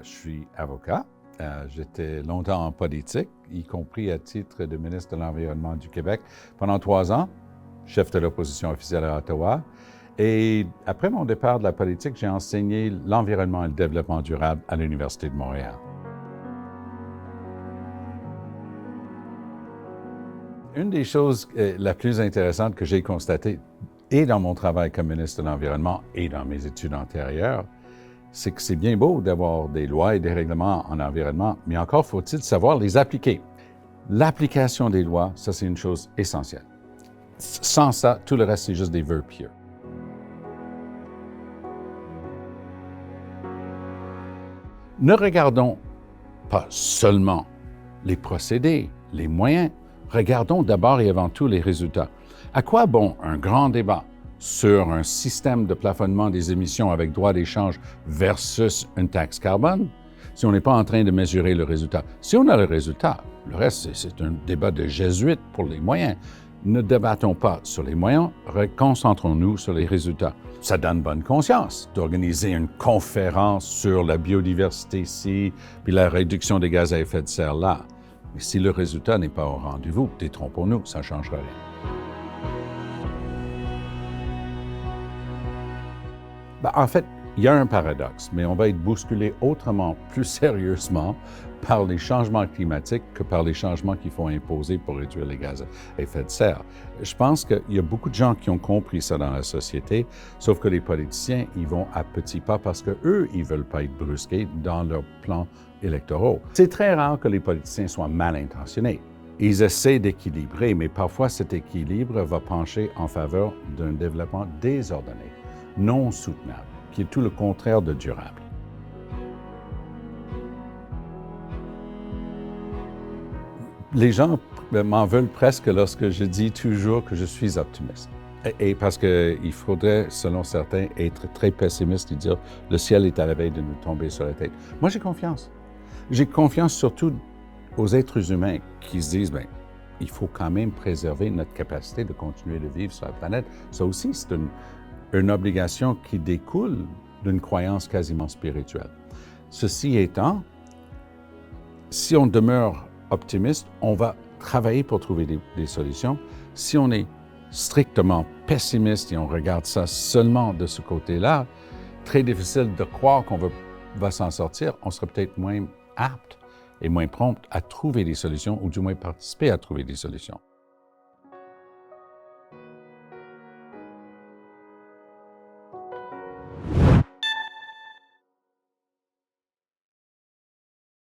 Je suis avocat. J'étais longtemps en politique, y compris à titre de ministre de l'Environnement du Québec pendant 3 ans, chef de l'opposition officielle à Ottawa. Et après mon départ de la politique, j'ai enseigné l'environnement et le développement durable à l'Université de Montréal. Une des choses la plus intéressante que j'ai constatée, et dans mon travail comme ministre de l'Environnement et dans mes études antérieures, c'est que c'est bien beau d'avoir des lois et des règlements en environnement, mais encore faut-il savoir les appliquer. L'application des lois, ça c'est une chose essentielle. Sans ça, tout le reste, c'est juste des vœux pieux. Ne regardons pas seulement les procédés, les moyens, regardons d'abord et avant tout les résultats. À quoi bon un grand débat sur un système de plafonnement des émissions avec droit d'échange versus une taxe carbone si on n'est pas en train de mesurer le résultat? Si on a le résultat, le reste, c'est un débat de jésuite pour les moyens. Ne débattons pas sur les moyens, concentrons-nous sur les résultats. Ça donne bonne conscience d'organiser une conférence sur la biodiversité ici, puis la réduction des gaz à effet de serre là. Mais si le résultat n'est pas au rendez-vous, détrompons-nous, ça ne changera rien. En fait, il y a un paradoxe, mais on va être bousculé autrement, plus sérieusement, par les changements climatiques que par les changements qu'il faut imposer pour réduire les gaz à effet de serre. Je pense qu'il y a beaucoup de gens qui ont compris ça dans la société, sauf que les politiciens, ils vont à petits pas parce qu'eux, ils ne veulent pas être brusqués dans leurs plans électoraux. C'est très rare que les politiciens soient mal intentionnés. Ils essaient d'équilibrer, mais parfois cet équilibre va pencher en faveur d'un développement désordonné, non soutenable, qui est tout le contraire de durable. Les gens m'en veulent presque lorsque je dis toujours que je suis optimiste. Et parce qu'il faudrait, selon certains, être très pessimiste et dire « le ciel est à la veille de nous tomber sur la tête ». Moi, j'ai confiance. J'ai confiance surtout aux êtres humains qui se disent « il faut quand même préserver notre capacité de continuer de vivre sur la planète ». Ça aussi, c'est une obligation qui découle d'une croyance quasiment spirituelle. Ceci étant, si on demeure optimiste, on va travailler pour trouver des solutions. Si on est strictement pessimiste et on regarde ça seulement de ce côté-là, très difficile de croire qu'on va s'en sortir. On sera peut-être moins apte et moins prompt à trouver des solutions ou du moins participer à trouver des solutions.